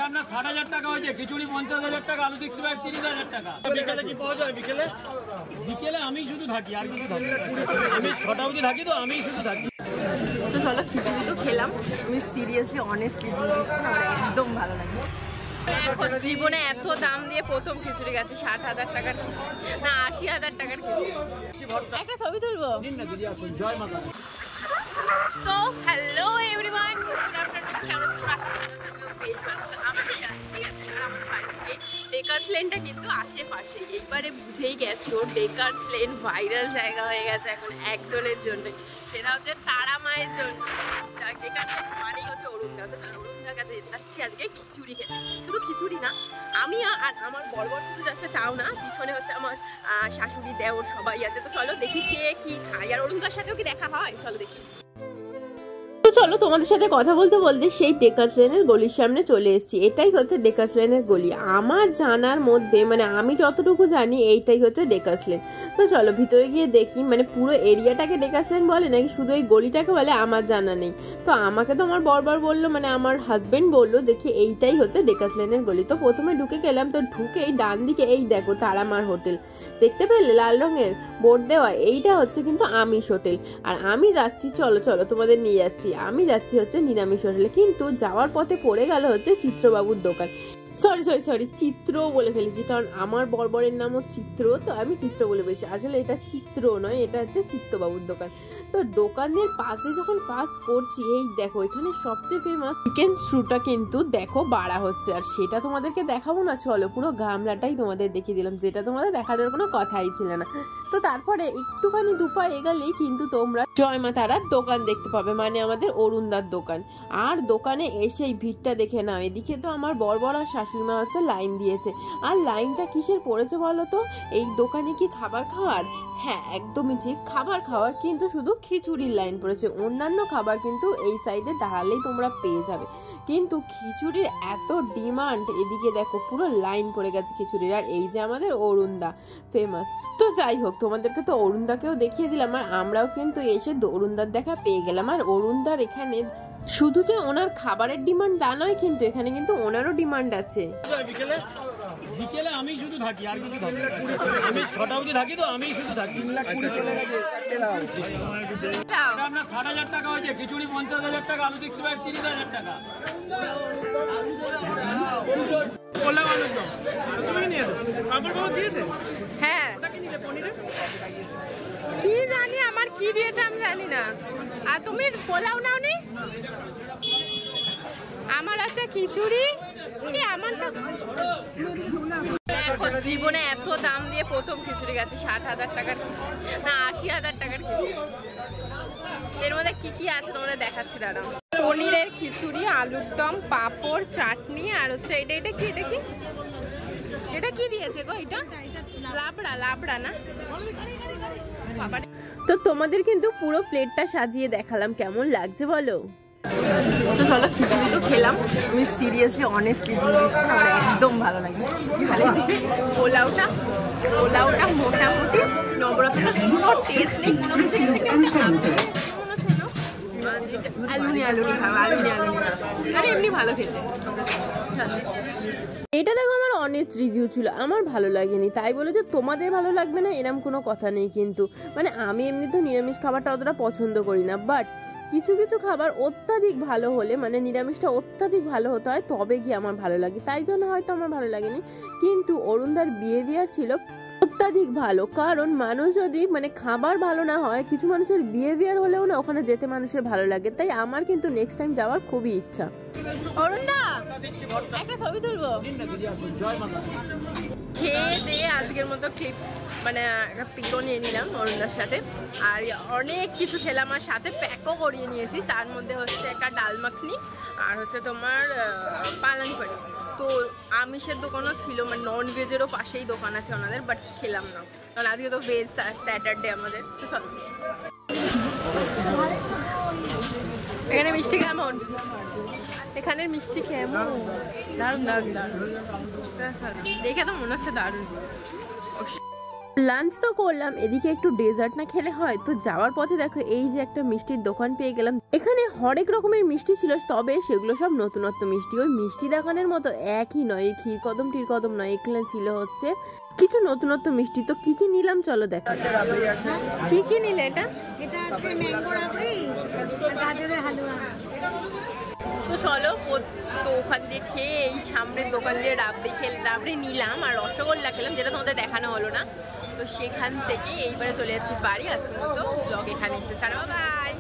আপনার ৬০,০০০ টাকা হয়েছে, খিচুড়ি ৫০,০০০ টাকা, আলু ৩০,০০০ টাকা। বিকেলে কি পাওয়া যায়? বিকেলে আমি শুধু থাকি, আর কিছু থাকি আমি ৬টা অবধি থাকি, তো আমি শুধু থাকি। তো চলো খিচুড়ি তো খেলাম, আমি সিরিয়াসলি অনেস্টলি দিচ্ছি, আমার একদম ভালো লাগে। এখন জীবনে এত দাম দিয়ে প্রথম খিচুড়ি গেছে, ৬০,০০০ টাকার খিচুড়ি না ৮০,০০০ টাকার খিচুড়ি। একটা ছবি তুলবো। জয় মাতা। সো হ্যালো এভরিওয়ান, ডেকার্স লেনটা কিন্তু আশেপাশে, এইবারে বুঝেই গেছো ডেকার্স লেন ভাইরাল জায়গা হয়ে গেছে এখন একজনের জন্য, সেটা হচ্ছে তারা মায়ের জন্য। ডেকার্স লেন মানেই হচ্ছে অরুণদা। তো চলো অরুণদার কাছে যাচ্ছি আজকে খিচুড়ি খেতে। শুধু খিচুড়ি না, আমি আর আমার বড় শুধু যাচ্ছে তাও না, পিছনে হচ্ছে আমার শাশুড়ি দেওর সবাই আছে। তো চলো দেখি কে কি খায়, আর অরুণদার সাথেও কি দেখা হয়, চলো দেখি। তো চলো তোমাদের সাথে কথা বলতে বলতে সেই ডেকার্স লেনের গলির সামনে চলে এসেছি। এটাই হচ্ছে ডেকার্স লেনের গলি আমার জানার মধ্যে, মানে আমি যতটুকু জানি এইটাই হচ্ছে ডেকার্স লেন। তো চলো ভিতরে গিয়ে দেখি, মানে পুরো এরিয়াটাকে ডেকার্স লেন বলে নাকি শুধু এই গলিটাকে বলে আমার জানা নেই। তো আমাকে তো আমার বরবার বললো, মানে আমার হাজবেন্ড বললো যে কি এইটাই হচ্ছে ডেকার্স লেনের গলি। তো প্রথমে ঢুকে গেলাম, তো ঢুকে এই ডান দিকে এই দেখো তারামার হোটেল দেখতে পেলে, লাল রঙের বোর্ড দেওয়া, এইটা হচ্ছে কিন্তু আমিষ হোটেল। আর আমি যাচ্ছি, চলো চলো তোমাদের নিয়ে যাচ্ছি, আমি যাচ্ছি হচ্ছে নিরামিষ হোটেলে। কিন্তু যাওয়ার পথে পড়ে গেল হচ্ছে চিত্রবাবুর দোকান। সরি চিত্র বলে ফেলেছি, কারণ আমার বরবরের নামও চিত্র, তো আমি চিত্র বলে ফেলেছি। আসলে এটা চিত্র নয়, এটা হচ্ছে চিত্তবাবুর দোকান। তো দোকানের পাশে যখন পাস করছি, এই দেখো এখানে সবচেয়ে ফেমাস চিকেন স্ট্রুটা কিন্তু দেখো বাড়া হচ্ছে, আর সেটা তোমাদেরকে দেখাবো না, চলো পুরো গামলাটাই তোমাদের দেখিয়ে দিলাম, যেটা তোমাদের দেখানোর কোনো কথাই ছিল না। তো তারপরে একটুখানি দুপা এগালেই কিন্তু তোমরা জয় মা তারার দোকান দেখতে পাবে, মানে আমাদের অরুণদার দোকান। আর দোকানে এসেই ভিড়টা দেখে নাও, এদিকে তো আমার বরবর আর শাশুড়িমা হচ্ছে লাইন দিয়েছে। আর লাইনটা কিসের পড়েছে বলো তো? এই দোকানে কি খাবার খাওয়ার? হ্যাঁ একদমই ঠিক, খাবার খাওয়ার, কিন্তু শুধু খিচুড়ির লাইন পড়েছে। অন্যান্য খাবার কিন্তু এই সাইডে দাঁড়ালেই তোমরা পেয়ে যাবে, কিন্তু খিচুড়ির এত ডিমান্ড, এদিকে দেখো পুরো লাইন পড়ে গেছে খিচুড়ির। আর এই যে আমাদের অরুণদা ফেমাস। তো যাই হোক, তোমাদেরকে তো অরুণদাকেও দেখিয়ে দিলাম, আর আমরাও কিন্তু এসে অরুণদার দেখা পেয়ে গেলাম। আর অরুণদার এখানে শুধু যে ওনার খাবারের ডিমান্ড তা নয়, কিন্তু এখানে কিন্তু ওনারও ডিমান্ড আছে। বিকেলে আমি শুধু থাকি, আর কিছু থাকি আমি ৬টা অবধি থাকি, তো আমি শুধু থাকি। আপনার ৬০,০০০ টাকা হয়েছে, খিচুড়ি ৫০,০০০ টাকা, আলু ৩০,০০০ টাকা। হ্যাঁ কি জানি আমার কি দিয়েছে আমি জানি না। আর তুমি পোলাও নাও নি? আমার আছে খিচুড়ি, আমার তো জীবনে এত দাম দিয়ে প্রথম খিচুড়ি গেছে, ৬০,০০০ টাকার খিচুড়ি না ৮০,০০০ টাকার খিচুড়ি। এর মধ্যে কি কি আছে তোমাদের দেখাচ্ছি দাঁড়াও। পনিরের খিচুড়ি, আলুর দম, পাঁপড়, চাটনি, আর হচ্ছে এটা কি এটা কি দিয়েছে গো? এটা লাবড়া না? তো তোমাদের কিন্তু পুরো প্লেটটা সাজিয়ে দেখালাম, কেমন লাগছে বলো? তো চলো খিচুড়ি তো খেলাম, আমি সিরিয়াসলি অনেস্টলি দিচ্ছি, আমার একদম ভালো লাগে। পোলাওটা মোটামুটি নবরত্ন, কোনো টেস্ট নেই কোনো কিছু, আলুনি মানে এমনি ভালো খেতে। এটা দেখো আমার অনেস্ট রিভিউ ছিল, আমার ভালো লাগেনি, তাই বলে যে তোমাদের ভালো লাগবে না এরকম কোনো কথা নেই। কিন্তু মানে আমি এমনি তো নিরামিষ খাবারটা অতটা পছন্দ করি না, বাট কিছু কিছু খাবার অত্যাধিক ভালো হলে, মানে নিরামিষটা অত্যাধিক ভালো হতে হয়, তবে গিয়ে আমার ভালো লাগে, তাই জন্য হয়তো আমার ভালো লাগেনি। কিন্তু অরুণদার বিহেভিয়ার ছিল অত্যাধিক ভালো, কারণ মানুষ যদি মানে খাবার ভালো না হয়, কিছু মানুষের বিহেভিয়ার হলেও না ওখানে যেতে মানুষের ভালো লাগে। তাই আমার কিন্তু নেক্সট টাইম যাওয়ার খুবই ইচ্ছা। অরুণদা একটা ছবি তুলবো। খেয়ে দিয়ে আজকের মতো ক্লিপ মানে একটা পিকও নিয়ে নিলাম অরুণদার সাথে, আর অনেক কিছু খেলাম, আর সাথে প্যাকও করিয়ে নিয়েছি। তার মধ্যে হচ্ছে একটা ডাল মাখনি, আর হচ্ছে তোমার পালং পনির। তো আমিষের দোকানও ছিল, মানে নন ভেজেরও পাশেই দোকান আছে ওনাদের, বাট খেলাম না, কারণ আজকে তো ভেজ স্যাটারডে আমাদের। তো সব এখানে মিষ্টি কেমন? এখানের মিষ্টি কেমন? দারুণ দেখে তো মনে হচ্ছে দারুণ। লাঞ্চ তো করলাম, এদিকে একটু ডেজার্ট না খেলে হয়। তো যাওয়ার পথে দেখো এই যে একটা মিষ্টির দোকান পেয়ে গেলাম। এখানে হরেক রকমের মিষ্টি ছিল, তবে সেগুলো সব নতুনত্ব মিষ্টি। ওই মিষ্টি দোকানের মতো একই নয়, ক্ষীর কদম টির কদম নয়, এখানে ছিল হচ্ছে কিছু নতুনত্ব মিষ্টি। তো কি কি নিলাম চলো দেখা। কি কি নিলে? এটা আছে ম্যাঙ্গো রাবড়ি আর গাজরের হালুয়া। তো চলো তো ওখান দিয়ে খেয়ে এই সামনের দোকান দিয়ে রাবড়ি নিলাম আর রসগোল্লা খেলাম, যেটা তোমাদের দেখানো হলো না। তো সেখান থেকে এইবারে চলে যাচ্ছি বাড়ি। আজকের মতো ব্লগ এখানে এসে, টাটা বাই।